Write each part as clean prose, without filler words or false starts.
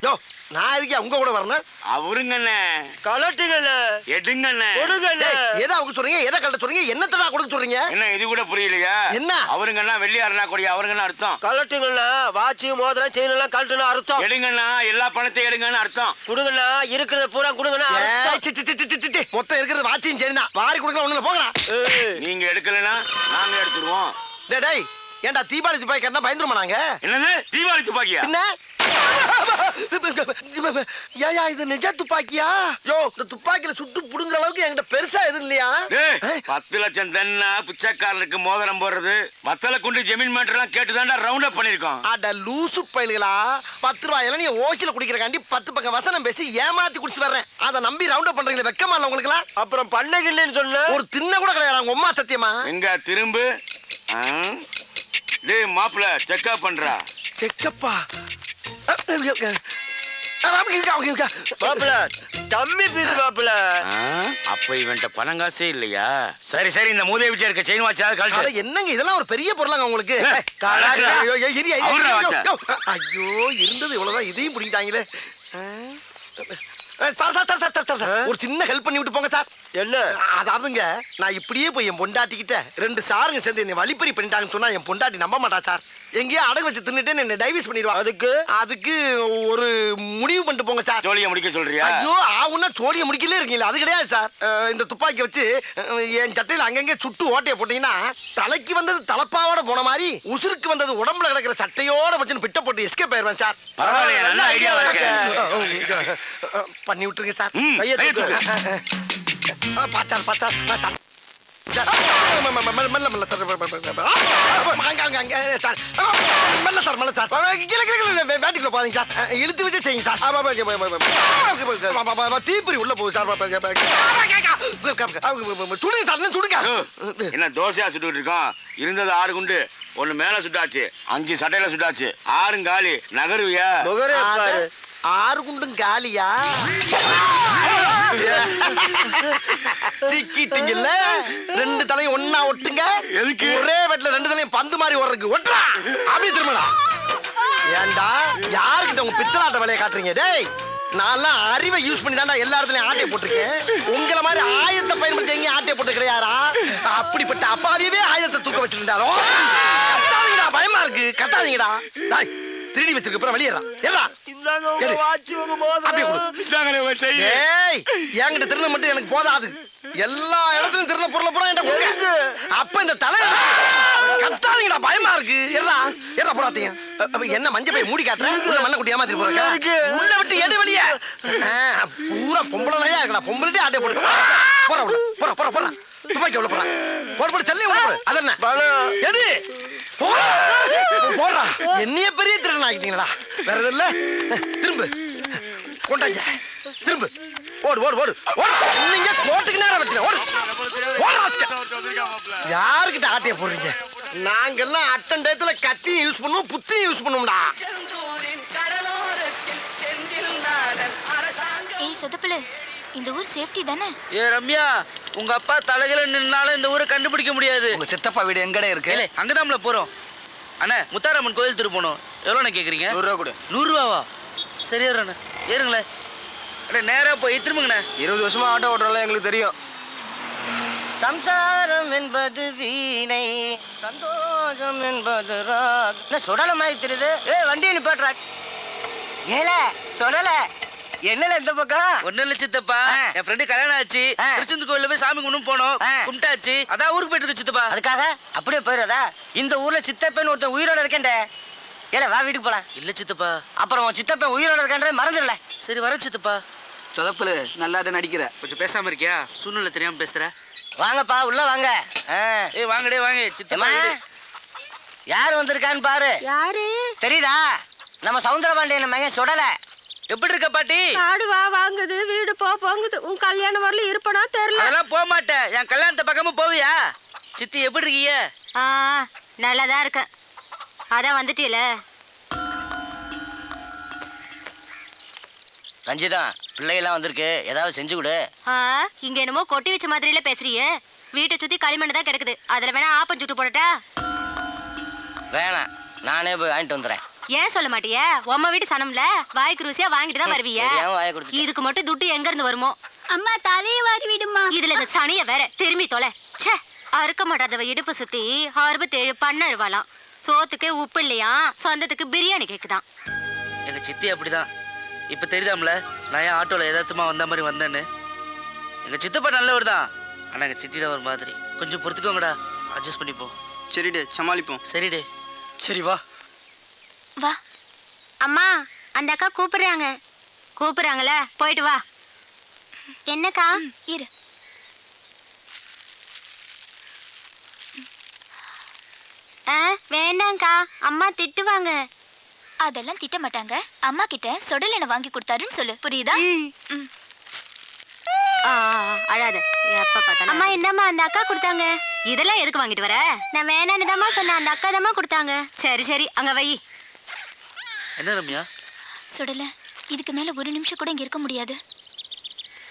யோ நான் எதுக்கு உங்க கூட வரணும்? அவருங்கண்ணே கலட்டுங்கண்ணே, எடுங்கண்ணே, கொடுங்கண்ணே. எதை அவங்க சொல்றீங்க, எதை கலட்ட சொல்றீங்க, என்னத்தடா கொடுக்க சொல்றீங்க? என்ன இது கூட புரியலையா? என்ன அவருங்கண்ணா வெள்ளியாரனா கொடி அவருங்கண்ணா அர்த்தம். கலட்டுங்கண்ணா, வாட்சி மோதிரம் செயின் எல்லாம் கலட்டுனா அர்த்தம். எடுங்கண்ணா, எல்லா பணத்தையும் எடுங்கன்னு அர்த்தம். கொடுங்கண்ணா, இருக்கிறத பூரா கொடுங்கண்ணா. மொத்தம் இருக்கிறது வாட்சியும் செயின் தான். வாரி கொடுக்க ஒண்ணுல போங்கடா. நீங்க எடுக்கலனா நாங்க எடுத்துருவோம். டேய் ஏன்டா தீபாவளி துப்பாக்கி கட்டினா பயந்துருமா நாங்க? என்னது தீபாவளி துப்பாக்கியா? என்ன ஏயா இது நிஜ துப்பாக்கியா? யோ இந்த துப்பாக்கில சுட்டு புடுங்குற அளவுக்கு என்கிட்ட பெருசா எதுவும் இல்லையா? 10 லட்சம் தன்னா பிச்சைக்காரனுக்கு மோதிரம் போடுறது வத்தல குண்டு ஜமீன் மேட்டர்லாம் கேட்டுதான்டா ரவுண்ட் அப் பண்ணிருக்கோம். அட லூசு பையலுகளா, 10 ரூபாயில நீ ஓசில குடிக்கிறக்காண்டி 10 பக்கம் வசனம் பேசி ஏமாத்தி குடிச்சு வர்றேன். அதை நம்பி ரவுண்ட் அப் பண்றீங்களே, வெக்கமா இல்ல உங்களுக்கு எல்லாம்? அப்புறம் பண்ணகில்லைன்னு சொல்ல ஒரு தின்ன கூட கிடையாது உங்க அம்மா சத்தியமா. எங்க திரும்பு டேய் மாப்ள செக்அப் பண்றா. செக்கப்பா டம்மி பீஸ் மாப்ள. அப்ப இவன்ட்ட பணம் காசே இல்லையா? சரி சரி இந்த மூதேவி விட்டு இருக்க செயின் வாட்சாவது கழட்டு. என்னங்க இதெல்லாம் ஒரு பெரிய பொருளாங்க உங்களுக்கு? ஐயோ இருந்தது இவ்வளவுதான், இதையும் பிடிக்கிட்டாங்களே. ஒரு சின்ன ஹெல்ப் பண்ணி விட்டு போங்க சார். என்ன? அதாவதுங்க நான் இப்படியே போய் என் பொண்டாட்டிக்கிட்ட 2 சாருங்க சேர்ந்து என்னை வழிப்பறி பண்ணிட்டாங்கன்னு சொன்னா என் பொண்டாட்டி நம்ப மாட்டா சார். எங்கேயோ அடகு வச்சு தின்னுட்டு என்ன டைவர்ஸ் பண்ணிடுவான். அதுக்கு ஒரு முடிவு பண்ணிட்டு போங்க சார். சோழிய முடிக்க சொல்றியா? ஐயோ ஆவுன்னா சோழிய முடிக்கலே இருக்கீங்களா? அது கிடையாது சார். இந்த துப்பாக்கி வச்சு என் சட்டையில அங்கங்க சுட்டு ஓட்டைய போட்டீங்கன்னா தலைக்கு வந்தது தலப்பாவோட போன மாதிரி உசுருக்கு வந்தது உடம்புல கிடக்கிற சட்டையோட வச்சு பிட்ட போட்டு எஸ்கேப் ஆயிருவேன் சார். பரவாயில்லையா, நல்ல ஐடியாவா இருக்கு. பண்ணி விட்டுருங்க சார். பாச்சார் மெல்ல சார், வேட்டிக்குள்ள போறீங்க சார், இழுத்து வச்சு செய்யுங்க சார். தீப்பறி உள்ள போகுது சார். சுடுங்க சார், சுடுங்க. என்ன தோசையா சுட்டுட்டு இருக்கோம்? இருந்தது 6 குண்டு, 1 மேல சுட்டாச்சு, 5 சட்டையில சுட்டாச்சு, 6 காலி. நகருவியா? 6 குண்டும் காலியா? சிக்கிட்டீங்கல்ல, 2 தலையும் ஒன்னா ஒட்டுங்க. எதுக்கு? ஒரே வெட்ல 2 தலையும் பந்து மாதிரி ஓடுறதுக்கு. ஒட்டுறா அப்படியே திரும்படா. ஏண்டா யாருக்கிட்ட உங்க பித்தலாட்ட வேலையை காட்டுறீங்க? டேய் நான்லாம் அறிவை யூஸ் பண்ணி தான்டா எல்லா இடத்துலயும் ஆட்டையை போட்டிருக்கேன். உங்களை மாதிரி ஆயுதத்தை பயன்படுத்தி எங்கேயும் ஆட்டையை போட்டு கிடையாரா? அப்படிப்பட்ட அப்பாவியவே ஆயுதத்தை தூக்க வச்சிருந்தாரோ? கத்தாதீங்கடா, பயமா இருக்கு, கத்தாதீங்கடா. திருடி வச்சிருக்க அப்புறம் வெளியேறா. என்கிட்ட திருட மட்டும் எனக்கு போதாது, எல்லா இடத்துலயும் திருட பொருளை பூரா என்கிட்ட கொடுங்க. அப்ப இந்த தலை கத்தாதீங்கடா, பயமா இருக்கு. எல்லாம் போறாதீங்க. என்ன மஞ்சள் போய் மூடி காட்டுறேன், மண்ணை குட்டி ஏமாத்திட்டு போறேன். உள்ள விட்டு எடு வெளியே. பூரா பொம்பளை நிறையா இருக்கா, பொம்பளை ஆட்டை போட்டு போற போற போற போற துப்பாக்கி உள்ள போறான். போட செல்ல அதென்ன எது போடுறா? என்னைய பெரிய திருடன் ஆகிட்டீங்களா? வேற எதுவும் இல்ல, திரும்ப கொண்டாங்க, திரும்ப ஓடு ஓடு ஓடு ஓடு. நீங்க கோட்டுக்கு நேரம் வைக்கிறேன். ஓடு யாருக்கிட்ட ஆட்டைய போடுறீங்க? நாங்கெல்லாம் அட்டன் டயத்துல கத்தியும் யூஸ் பண்ணுவோம், புத்தியும் யூஸ் பண்ணுவோம்டா. ஏய் சொதப்பல, இந்த ஊர் சேஃப்டி தானே? ஏ ரம்யா, உங்க அப்பா தலையில நின்னாலும் இந்த ஊரை கண்டுபிடிக்க முடியாது. உங்க சித்தப்பா வீடு எங்கடே இருக்கு? அங்கதான்ல போறோம். அண்ணா முத்தாரம்மன் கோயில் திரு போனோம். எவ்வளோண்ணே கேட்குறீங்க? 100 ரூபா கொடு. 100 ரூபாவா? சரி ஏறுண்ணே, ஏறுங்களேன். அண்ணே நேராக போய் திரும்புங்கண்ணே. 20 வருஷமா ஆட்டோ ஓட்டுறோம்ல, எங்களுக்கு தெரியும். சம்சாரம் என்பது வீணை, சந்தோஷம் என்பது ராக். என்ன சுடல மாதிரி தெரியுது? வண்டியை நிப்பாட்டுறா. ஏல சுடல என்னல இந்த பக்கம்? ஒன்னும் இல்ல சித்தப்பா, என் ஃப்ரெண்டு கல்யாணம் ஆச்சு, திருச்செந்தூர் கோயில போய் சாமி கும்பிட்டு போனோம், கும்பிட்டாச்சு, அதான் ஊருக்கு போயிட்டு இருக்கு சித்தப்பா. அதுக்காக அப்படியே போயிடுறதா? இந்த ஊர்ல சித்தப்பன் ஒருத்தன் உயிரோட இருக்கேன்டே. ஏல வா வீட்டுக்கு போலாம். இல்ல சித்தப்பா, அப்புறம் உன் சித்தப்பன் உயிரோட இருக்கேன்றதை மறந்துடல. சரி வர சித்தப்பா. சொதப்பலு நல்லா தான் நடிக்கிற, கொஞ்சம் பேசாம இருக்கியா? சூழ்நிலை தெரியாம பேசுற. வாங்கப்பா உள்ள வாங்க. ஏய் வாங்கடே வாங்க. சித்தப்பா யார் வந்திருக்கான்னு பாரு. யாரு தெரியுதா? நம்ம சவுந்தரபாண்டியன் மகன் சுடல. எப்படி இருக்க பாட்டி? காடு வா வாங்குது, வீடு போங்குது. உன் கல்யாணம் வரல இருப்பனா தெரியல. அதெல்லாம் போக மாட்டேன். என் கல்யாணத்தை பக்கமும் போவியா? சித்தி எப்படி இருக்கீங்க? நல்லாதான் இருக்கேன். அதான் வந்துட்டீல. ரஞ்சிதா பிள்ளைகள்லாம் வந்திருக்கு, ஏதாவது செஞ்சு கொடு. இங்க என்னமோ கொட்டி வச்ச மாதிரில பேசுறியே. வீட்டை சுத்தி களிமண் தான் கிடக்குது, அதுல வேணா ஆப்பம் சுட்டு போடட்டா? வேணாம், நானே போய் வாங்கிட்டு வந்துடுறேன். ஏன் சொல்ல மாட்டியே? உம்ம வீட்டு சனம்ல வாய்க்கு ருசியா வாங்கிட்டு தான் வருவீங்க. தெரியாம வாயை கொடுத்துட்டேன். இதுக்கு மட்டும் துட்டு எங்க இருந்து வருமோ? அம்மா தலையை வாரி விடுமா. இதுல இந்த சனிய வேற திரும்பி தொலை. ச்சே, அறுக்க மாட்டாதவ இடுப்பு சுத்தி 67 பண்ண இருவாளாம். சோத்துக்கே உப்பு இல்லையா, சொந்தத்துக்கு பிரியாணி கேக்குதான். எங்க சித்தி அப்படிதான். இப்ப தெரியுதாம்ல நான் ஏன் ஆட்டோல எதார்த்தமா வந்த மாதிரி வந்தேன்னு. எங்க சித்தப்பா நல்லவர் தான், ஆனா எங்க சித்தி தான் ஒரு மாதிரி. கொஞ்சம் பொறுத்துக்கோங்கடா, அட்ஜஸ்ட் பண்ணிப்போம். சரிடே சமாளிப்போம். சரிடே. சரி வா. வா. அம்மா, அந்த அக்கா கூப்பிடுறாங்க. கூப்பிடுறாங்கல்ல, போயிட்டு வா. என்னக்கா? இரு. வேண்டாம்க்கா, அம்மா திட்டுவாங்க. அதெல்லாம் திட்ட மாட்டாங்க. அம்மா கிட்ட சொடல் எண்ணெய் வாங்கி கொடுத்தாருன்னு சொல்லு, புரியுதா? அழாத. எப்ப பார்த்தாலும் அம்மா இந்தாம்மா அந்த அக்கா கொடுத்தாங்க. இதெல்லாம் எதுக்கு வாங்கிட்டு வர? நான் வேணான்னு தாம்மா சொன்னேன், அந்த அக்கா தாம்மா கொடுத்தாங்க. சரி சரி, அங்க வை. என்ன ரம்யா? சுடல, இதுக்கு மேல ஒரு நிமிஷம் கூட இங்க இருக்க முடியாது.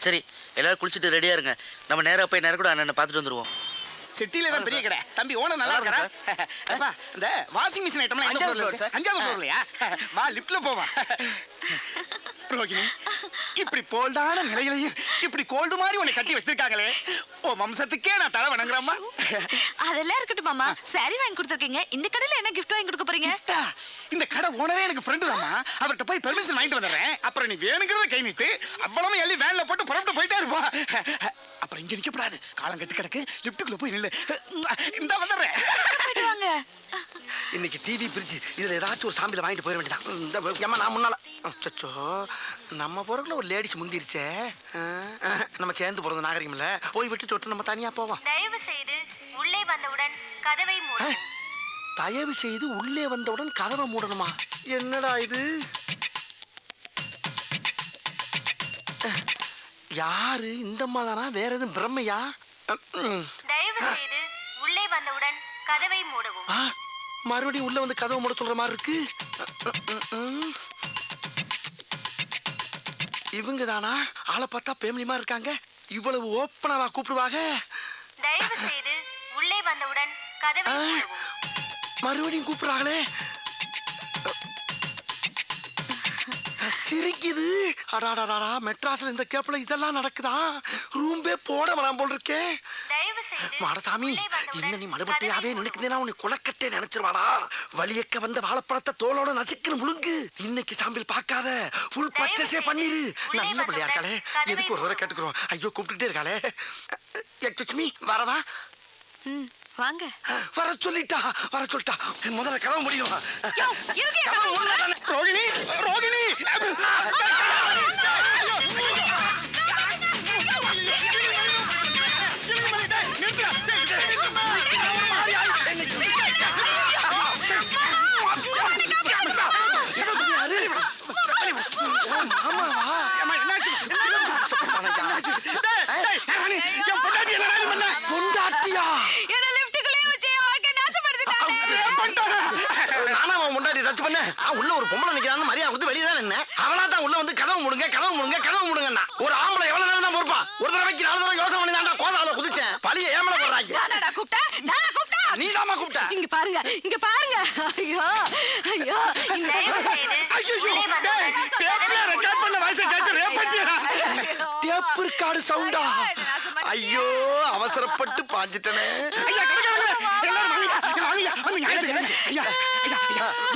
சரி, எல்லாரும் குளிச்சுட்டு ரெடியா இருங்க. நம்ம நேரா போய் நேரம் கூட அண்ணனை பார்த்துட்டு வந்துருவோம். சிட்டில தான் பெரிய கடை. தம்பி ஓனர் நல்லா இருக்கா? அப்பா இந்த வாஷிங் மிஷின் ஐட்டம்லாம் எங்க ஃப்ளோர்ல இருக்கு? 5வது ஃப்ளோர்லயா? வா லிஃப்ட்ல போவா. ரோகிணி, இப்படி போல்டான நிலையிலையும் இப்படி கோல்டு மாதிரி உன்னை கட்டி வச்சிருக்காங்களே, ஓ வம்சத்துக்கே நான் தலை வணங்குறேம்மா. அதெல்லாம் இருக்கட்டும் மாமா, சாரி வாங்கி கொடுத்துருக்கீங்க. இந்த கடையில என்ன கிஃப்ட் வாங்கி கொடுக்க போறீங்க? இந்த கடை ஓனரே எனக்கு ஃப்ரெண்டு தாம்மா. அவர்கிட்ட போய் பெர்மிஷன் வாங்கிட்டு வந்துடுறேன். அப்புறம் நீ வேணுங்கிறத கை நீட்டு அவ்வளவு எள்ளி வேன்ல போட்டு புறப்பட்டு போயிட்டே இருப்பா. அப்புறம் இங்க நிக்கப்படாது, காலம் கட்டு கிடக்கு. லிஃப்ட்டுக்குள்ள போய் நில்லு. இந்த வந்துடுறேன். இன்னைக்கு டிவி பிரிட்ஜ் இதுல ஏதாச்சும் ஒரு சாம்பில வாங்கிட்டு போயிட வேண்டியதான். இந்த ஏமா நான் முன்னால அச்சோ, நம்ம பொருட்கள ஒரு லேடிஸ் முந்திருச்சே. நம்ம சேர்ந்து போறது நாகரிகம் இல்ல. போய் விட்டு தொட்டு நம்ம தனியா போவோம். தயவு செய்து உள்ளே வந்தவுடன் கதவை மூடவும். தயவு செய்து உள்ளே வந்தவுடன் கதவை மூடணுமா? என்னடா இது? யாரு இந்த அம்மாதானா? வேற எதுவும் பிரம்மையா? தயவு செய்து உள்ளே வந்தவுடன் கதவை மூடவும். மறுபடியும் உள்ள வந்து கதவை மூட சொல்ற மாதிரி இருக்கு. இவங்க தானா? ஆளை பார்த்தா பேமிலிமா இருக்காங்க. இவ்வளவு ஓப்பனாவா கூப்பிடுவாங்க? தயவு செய்து உள்ளே வந்தவுடன் கதவை மூடவும். மறுபடியும் கூப்பிடுறாங்களே. சிரிக்குது. அடாடாடா, மெட்ராஸ்ல இந்த கேப்ல இதெல்லாம் நடக்குதா? ரூம்பே போட வேணாம் போல் இருக்கே. தயவு செய்து மாடசாமி, இன்னும் நீ மறுபடியாவே நினைக்கிறேன்னா உன்னை குலக்கட்டே நினைச்சிருவாடா. வலியக்க வந்த வாழைப்பழத்தை தோலோட நசுக்குன்னு முழுங்கு. இன்னைக்கு சாம்பிள் பார்க்காத, ஃபுல் பர்ச்சேஸே பண்ணிரு. நல்ல பிள்ளையா இருக்காளே, எதுக்கு ஒரு தடவை கேட்டுக்கிறோம். ஐயோ கூப்பிட்டுட்டே இருக்காளே. எக்ஸ்கியூஸ் வரவா? வாங்க. வர சொல்லிட்டா. முதல்ல கதவு முடியும். ரோகிணி, ரோகிணி. பொண்டாட்டியா? உள்ள ஒரு பொம்பளை நிக்கிறான்னு மரியாதை கொடுத்து வெளியே தான் நின்னேன். அவளா தான் உள்ள வந்து கதவு முடுங்கன்னா ஒரு ஆம்பளை எவ்வளவு நேரம் தான் பொறுப்பா? ஒரு தடவைக்கு 4 தடவை யோசனை பண்ணி தான் கோதால குதிச்சேன். பழிய ஏமல போடுறாங்க. நீ தாமா கூப்பிட்ட? இங்க பாருங்க. ஐயோ ஐயோ. ரெக்கார்ட் பண்ண வாய்ஸ் கேட்டு ரேப்பஞ்சிரா. டேப் ரெக்கார்ட் சவுண்டா? ஐயோ, அவசரப்பட்டு பாஞ்சிட்டனே. ஐயா எல்லாரும் வாங்க. ஐயா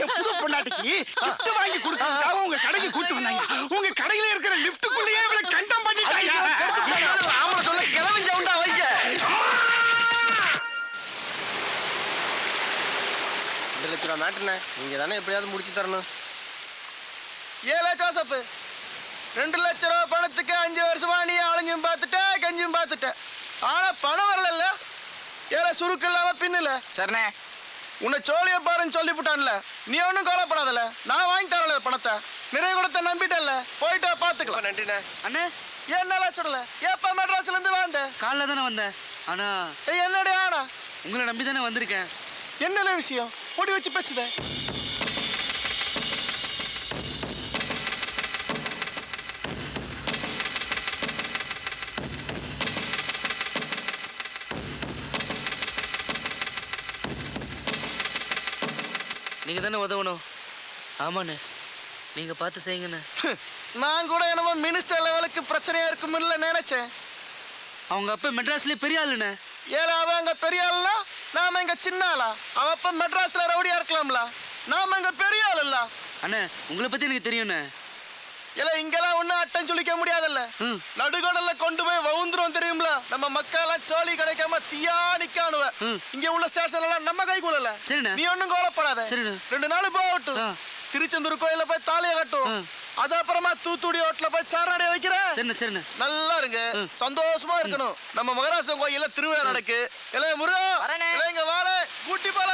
என் புது பொண்டாட்டிக்கு gift வாங்கி கொடுத்ததுக்காக உங்க கடைக்கு கூட்டி வந்தாங்க. உங்க கடையில இருக்கிற லிஃப்ட்டுக்குள்ளேயே இவளை கண்டம் பண்ணிட்டாங்க. ஆமா சொல்ல கிளம்பி சவுண்டா வைக்க. 2 லட்ச ரூபா மேட்டுண்ணே, நீங்க தானே எப்படியாவது முடிச்சு தரணும். ஏலே ஜோசப், 2 லட்ச ரூபா பணத்துக்கு 5 வருஷமா நீ அலைஞ்சும் பார்த்துட்ட, கஞ்சும் பார்த்துட்ட. ஆனா பணம் வரல. ஏலே சுருக்கு இல்லாம பின்னல. சரிண்ணே, உன்னை சோழிய பாருன்னு சொல்லிவிட்டான்ல. நீ ஒன்றும் கவலைப்படாதல, நான் வாங்கி தரல பணத்தை. நிறைய கொடுத்த நம்பிட்டல. போயிட்டு பார்த்துக்கலாம். நன்றிண்ணே. அண்ணே, என்னல சொல்லல? எப்ப மெட்ராஸ்ல இருந்து வந்த? காலைல தானே வந்தேன். ஆனா என்னடே ஆனா? உங்களை நம்பி தானே வந்திருக்கேன். என்னல விஷயம்? பொடி வச்சு பேசுத. நீங்க தானே உதவணும். ஆமாண்ணே நீங்கள் பார்த்து செய்யுங்கண்ணே. நான் கூட என்னமோ மினிஸ்டர் லெவலுக்கு பிரச்சனையா இருக்குமில்ல நினைச்சேன். அவங்க அப்பா மெட்ராஸ்லேயே பெரிய ஆளுண்ணே. ஏழை அவன் அங்க பெரிய ஆளுனா நாம இங்க சின்ன ஆளா? அவன் அப்ப மெட்ராஸ்ல ரவுடியா இருக்கலாம்ல, நாம இங்க பெரிய ஆள் இல்ல. அண்ணே உங்களை பற்றி எனக்கு தெரியும்ண்ணே. இல்ல இங்கெல்லாம் ஒன்னும் அட்டம் சொல்லிக்க முடியாதுல்ல. ம். நடுகடல்ல கொண்டு போய் வவுந்துரும் தெரியும்ல. நம்ம மக்கள் எல்லாம் சோழி கிடைக்காம தீயா நிக்கானுவ. ம். இங்க உள்ள ஸ்டேஷன் எல்லாம் நம்ம கைக்குள்ள. சரிண்ணே. நீ ஒண்ணும் கவலைப்படாத. சரிண்ணே. 2 நாள் போகட்டும். ஆ. திருச்செந்தூர் கோயில போய் தாலியை கட்டும். ஆ. அது அப்புறமா தூத்துக்குடி ஹோட்டல போய் சாராடைய வைக்கிறேன். சரிண்ணே சரிண்ணே. நல்லா இருங்க, சந்தோஷமா இருக்கணும். நம்ம மகராசன் கோயில்ல திருவிழா நடக்கு. இல்ல முருகா, இல்ல இங்க வாழ கூட்டி போல.